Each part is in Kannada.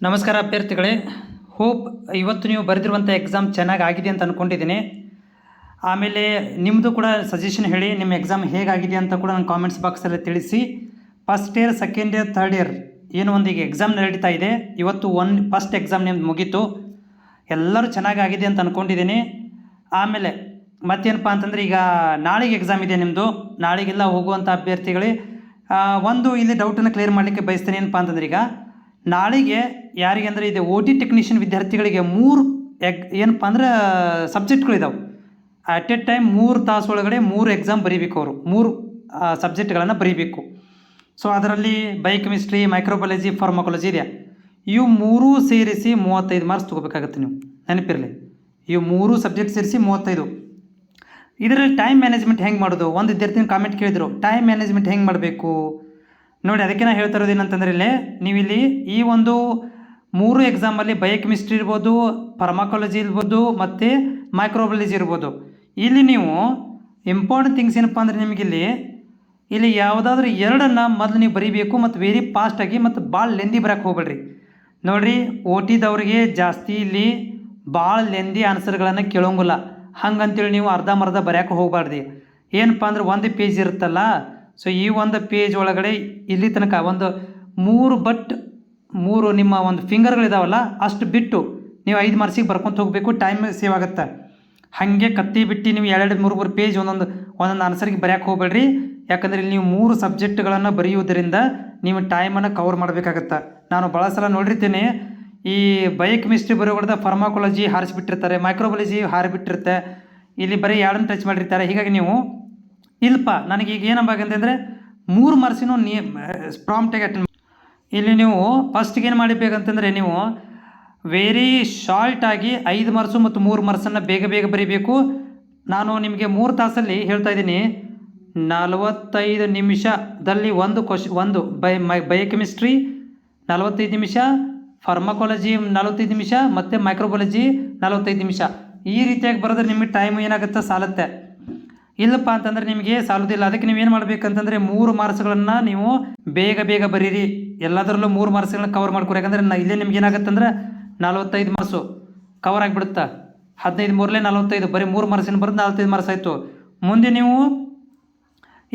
ನಮಸ್ಕಾರ ಅಭ್ಯರ್ಥಿಗಳೇ. ಹೋಪ್ ಇವತ್ತು ನೀವು ಬರೆದಿರುವಂಥ ಎಕ್ಸಾಮ್ ಚೆನ್ನಾಗಿ ಆಗಿದೆ ಅಂತ ಅಂದ್ಕೊಂಡಿದ್ದೀನಿ. ಆಮೇಲೆ ನಿಮ್ಮದು ಕೂಡ ಸಜೆಷನ್ ಹೇಳಿ, ನಿಮ್ಮ ಎಕ್ಸಾಮ್ ಹೇಗಾಗಿದೆ ಅಂತ ಕೂಡ ನನ್ನ ಕಾಮೆಂಟ್ಸ್ ಬಾಕ್ಸಲ್ಲಿ ತಿಳಿಸಿ. First year, second year, third year ಏನು ಒಂದು ಈಗ ಎಕ್ಸಾಮ್ ನಡೀತಾ ಇದೆ. ಇವತ್ತು ಫಸ್ಟ್ ಎಕ್ಸಾಮ್ ನಿಮ್ದು ಮುಗೀತು. ಎಲ್ಲರೂ ಚೆನ್ನಾಗಾಗಿದೆ ಅಂತ ಅಂದ್ಕೊಂಡಿದ್ದೀನಿ. ಆಮೇಲೆ ಮತ್ತೇನಪ್ಪ ಅಂತಂದರೆ, ಈಗ ನಾಳೆಗೆ ಎಕ್ಸಾಮ್ ಇದೆ ನಿಮ್ಮದು. ನಾಳೆಗೆಲ್ಲ ಹೋಗುವಂಥ ಅಭ್ಯರ್ಥಿಗಳೇ ಒಂದು ಇಲ್ಲಿ ಡೌಟನ್ನು ಕ್ಲಿಯರ್ ಮಾಡಲಿಕ್ಕೆ ಬಯಸ್ತೇನೆ. ಏನಪ್ಪ ಅಂತಂದ್ರೆ, ಈಗ ನಾಳೆಗೆ ಯಾರಿಗೆ ಅಂದರೆ ಇದೆ OT ಟೆಕ್ನಿಷಿಯನ್ ವಿದ್ಯಾರ್ಥಿಗಳಿಗೆ 3 ಏನಪ್ಪ ಅಂದ್ರೆ ಸಬ್ಜೆಕ್ಟ್ಗಳಿದ್ದಾವೆ. ಅಟ್ ಎ ಟೈಮ್ 3 ತಾಸು ಒಳಗಡೆ 3 ಎಕ್ಸಾಮ್ ಬರೀಬೇಕು. ಅವರು 3 ಸಬ್ಜೆಕ್ಟ್ಗಳನ್ನು ಬರೀಬೇಕು. ಸೊ ಅದರಲ್ಲಿ ಬಯೋಕೆಮಿಸ್ಟ್ರಿ, ಮೈಕ್ರೋಬಯಾಲಜಿ, ಫಾರ್ಮಕಾಲಜಿ ಇದೆ. ಇವು 3 ಸೇರಿಸಿ 35 ಮಾರ್ಕ್ಸ್ ತೊಗೋಬೇಕಾಗತ್ತೆ. ನೀವು ನೆನಪಿರಲಿ, ಇವು 3 ಸಬ್ಜೆಕ್ಟ್ ಸೇರಿಸಿ 35. ಇದರಲ್ಲಿ ಟೈಮ್ ಮ್ಯಾನೇಜ್ಮೆಂಟ್ ಹೆಂಗೆ ಮಾಡೋದು? ಒಂದು ವಿದ್ಯಾರ್ಥಿನ ಕಾಮೆಂಟ್ ಕೇಳಿದರು, ಟೈಮ್ ಮ್ಯಾನೇಜ್ಮೆಂಟ್ ಹೆಂಗೆ ಮಾಡಬೇಕು ನೋಡಿ. ಅದಕ್ಕೆ ನಾನು ಹೇಳ್ತಾ ಇರೋದು ಏನಂತಂದರೆ, ಇಲ್ಲಿ ನೀವಿಲ್ಲಿ ಈ ಒಂದು 3 ಎಕ್ಸಾಮಲ್ಲಿ ಬಯೋಕೆಮಿಸ್ಟ್ರಿ ಇರ್ಬೋದು, ಫಾರ್ಮಕಾಲಜಿ ಇರ್ಬೋದು, ಮತ್ತು ಮೈಕ್ರೋಬಯಾಲಜಿ ಇರ್ಬೋದು. ಇಲ್ಲಿ ನೀವು ಇಂಪಾರ್ಟೆಂಟ್ ಥಿಂಗ್ಸ್ ಏನಪ್ಪ ಅಂದರೆ, ಇಲ್ಲಿ ಯಾವುದಾದ್ರೂ 2 ಮೊದಲು ನೀವು ಬರೀಬೇಕು, ಮತ್ತು ವೆರಿ ಫಾಸ್ಟಾಗಿ ಮತ್ತು ಭಾಳ ಲೆಂದಿ ಬರೋಕ್ಕೆ ಹೋಗ್ಬೇಡ್ರಿ. ನೋಡಿರಿ, OTದವ್ರಿಗೆ ಜಾಸ್ತಿ ಇಲ್ಲಿ ಭಾಳ ಲೆಂದಿ ಆನ್ಸರ್ಗಳನ್ನು ಕೇಳೋಂಗಿಲ್ಲ. ಹಂಗಂತೇಳಿ ನೀವು ಅರ್ಧಂಬರ್ಧ ಬರೆಯೋಕೆ ಹೋಗ್ಬಾರ್ದು. ಏನಪ್ಪ ಅಂದ್ರೆ, 1 ಪೇಜ್ ಇರುತ್ತಲ್ಲ, ಸೊ ಈ 1 ಪೇಜ್ ಒಳಗಡೆ ಇಲ್ಲಿ ತನಕ ಒಂದು 3 ನಿಮ್ಮ ಒಂದು ಫಿಂಗರ್ಗಳಿದಾವಲ್ಲ ಅಷ್ಟು ಬಿಟ್ಟು ನೀವು 5 ಮಾರ್ಕ್ಸಿಗೆ ಬರ್ಕೊತ ಹೋಗಬೇಕು. ಟೈಮ್ ಸೇವ್ ಆಗುತ್ತೆ. ಹಾಗೆ ಕತ್ತಿ ಬಿಟ್ಟು ನೀವು 2-3 ಪೇಜ್ ಒಂದೊಂದು ಆನ್ಸರ್ಗೆ ಬರೆಯೋಕೆ ಹೋಗ್ಬೇಡ್ರಿ. ಯಾಕಂದರೆ ಇಲ್ಲಿ ನೀವು 3 ಸಬ್ಜೆಕ್ಟ್ಗಳನ್ನು ಬರೆಯುವುದರಿಂದ ನೀವು ಟೈಮನ್ನು ಕವರ್ ಮಾಡಬೇಕಾಗತ್ತೆ. ನಾನು ಭಾಳ ಸಲ ನೋಡಿರ್ತೀನಿ, ಈ ಬಯೋಕೆಮಿಸ್ಟ್ರಿ ಬರೋದ ಫಾರ್ಮಕಾಲಜಿ ಹಾರಿಸಿಬಿಟ್ಟಿರ್ತಾರೆ, ಮೈಕ್ರೋಬಯಾಲಜಿ ಹಾರಿಬಿಟ್ಟಿರುತ್ತೆ, ಇಲ್ಲಿ ಬರೀ 2 ಟಚ್ ಮಾಡಿರ್ತಾರೆ. ಹೀಗಾಗಿ ನೀವು ಇಲ್ಪ ನನಗೀಗ ಏನಂಬಾಗಂತಂದರೆ 3 ಮಾರ್ಕ್ಸಿನೂ ಪ್ರಾಂಪ್ಟಾಗಿ ಅಟೆಂಡ್. ಇಲ್ಲಿ ನೀವು ಫಸ್ಟಿಗೆ ಏನು ಮಾಡಬೇಕಂತಂದರೆ, ನೀವು ವೆರಿ ಶಾರ್ಟಾಗಿ 5 ಮಾರ್ಕ್ಸು ಮತ್ತು 3 ಮಾರ್ಕ್ಸನ್ನು ಬೇಗ ಬೇಗ ಬರೀಬೇಕು. ನಾನು ನಿಮಗೆ 3 ತಾಸಲ್ಲಿ ಹೇಳ್ತಾ ಇದ್ದೀನಿ, 45 ನಿಮಿಷದಲ್ಲಿ ಒಂದು ಬಯೋಕೆಮಿಸ್ಟ್ರಿ 45 ನಿಮಿಷ, ಫಾರ್ಮಕಾಲಜಿ 45 ನಿಮಿಷ, ಮತ್ತು ಮೈಕ್ರೋಬಯಾಲಜಿ 45 ನಿಮಿಷ. ಈ ರೀತಿಯಾಗಿ ಬರೆದ್ರೆ ನಿಮಗೆ ಟೈಮ್ ಏನಾಗುತ್ತೆ, ಸಾಲುತ್ತೆ. ಇಲ್ಲಪ್ಪ ಅಂತಂದರೆ ನಿಮಗೆ ಸಾಲೋದಿಲ್ಲ. ಅದಕ್ಕೆ ನೀವೇನು ಮಾಡಬೇಕಂತಂದರೆ, 3 ಮಾರ್ಕ್ಸ್ಗಳನ್ನು ನೀವು ಬೇಗ ಬೇಗ ಬರೀರಿ. ಎಲ್ಲದರಲ್ಲೂ 3 ಮಾರ್ಕ್ಸ್ಗಳನ್ನ ಕವರ್ ಮಾಡ್ಕೊರಿ. ಯಾಕಂದರೆ ಇಲ್ಲೇ ನಿಮ್ಗೆ ಏನಾಗುತ್ತೆ ಅಂದರೆ 45 ಮಾರ್ಕ್ಸು ಕವರ್ ಆಗಿಬಿಡುತ್ತೆ. 15 3 45, ಬರೀ 3 ಮಾರ್ಕ್ಸಿನ ಬರೋದು 45 ಮಾರ್ಕ್ಸ್ ಆಯಿತು. ಮುಂದೆ ನೀವು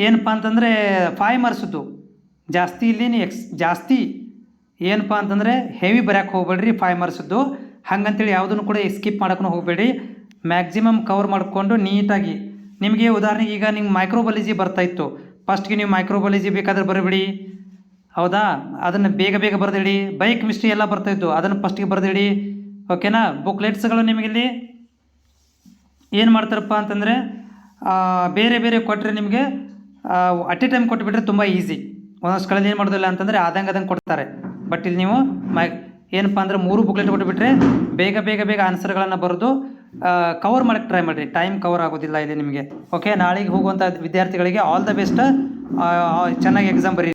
ಏನಪ್ಪ ಅಂತಂದರೆ 5 ಮಾರ್ಕ್ಸದ್ದು ಜಾಸ್ತಿ ಇಲ್ಲಿ ಜಾಸ್ತಿ ಏನಪ್ಪ ಅಂತಂದರೆ ಹೆವಿ ಬರೆಯೋಕೆ ಹೋಗ್ಬೇಡ್ರಿ 5 ಮಾರ್ಕ್ಸದ್ದು. ಹಾಗಂತೇಳಿ ಯಾವುದನ್ನು ಕೂಡ ಸ್ಕಿಪ್ ಮಾಡೋಕ್ಕೂ ಹೋಗಬೇಡಿ. ಮ್ಯಾಕ್ಸಿಮಮ್ ಕವರ್ ಮಾಡಿಕೊಂಡು ನೀಟಾಗಿ. ನಿಮಗೆ ಉದಾಹರಣೆಗೆ ಈಗ ನಿಮ್ಗೆ ಮೈಕ್ರೋಬಯಾಲಜಿ ಬರ್ತಾಯಿತ್ತು, ಫಸ್ಟ್ಗೆ ನೀವು ಮೈಕ್ರೋಬಯಾಲಜಿ ಬೇಕಾದ್ರೆ ಬರಬೇಡಿ, ಹೌದಾ? ಅದನ್ನು ಬೇಗ ಬೇಗ ಬರೆದಿಡಿ. ಬಯೋಕೆಮಿಸ್ಟ್ರಿ ಎಲ್ಲ ಬರ್ತಾಯಿತ್ತು, ಅದನ್ನು ಫಸ್ಟಿಗೆ ಬರೆದಿಡಿ. ಓಕೆನಾ? ಬುಕ್ಲೆಟ್ಸ್ಗಳು ನಿಮಗಿಲ್ಲಿ ಏನು ಮಾಡ್ತಾರಪ್ಪ ಅಂತಂದರೆ, ಬೇರೆ ಬೇರೆ ಕೊಟ್ಟರೆ ನಿಮಗೆ ಅಟ್ ಎ ಟೈಮ್ ಕೊಟ್ಟುಬಿಟ್ರೆ ತುಂಬ ಈಸಿ. ಒಂದಷ್ಟು ಕಳೆದು ಏನು ಮಾಡೋದಿಲ್ಲ ಅಂತಂದರೆ ಆದಂಗೆ ಕೊಡ್ತಾರೆ. ಬಟ್ ಇಲ್ಲಿ ನೀವು ಏನಪ್ಪ ಅಂದರೆ 3 ಬುಕ್ಲೆಟ್ ಕೊಟ್ಟುಬಿಟ್ರೆ ಬೇಗ ಬೇಗ ಬೇಗ ಆನ್ಸರ್ಗಳನ್ನು ಬರೆದು ಕವರ್ ಮಾಡೋಕ್ಕೆ ಟ್ರೈ ಮಾಡಿರಿ. ಟೈಮ್ ಕವರ್ ಆಗೋದಿಲ್ಲ ಇಲ್ಲಿ ನಿಮಗೆ. ಓಕೆ, ನಾಳೆಗೆ ಹೋಗುವಂಥ ವಿದ್ಯಾರ್ಥಿಗಳಿಗೆ ಆಲ್ ದ ಬೆಸ್ಟ್. ಚೆನ್ನಾಗಿ ಎಕ್ಸಾಮ್ ಬರೀ.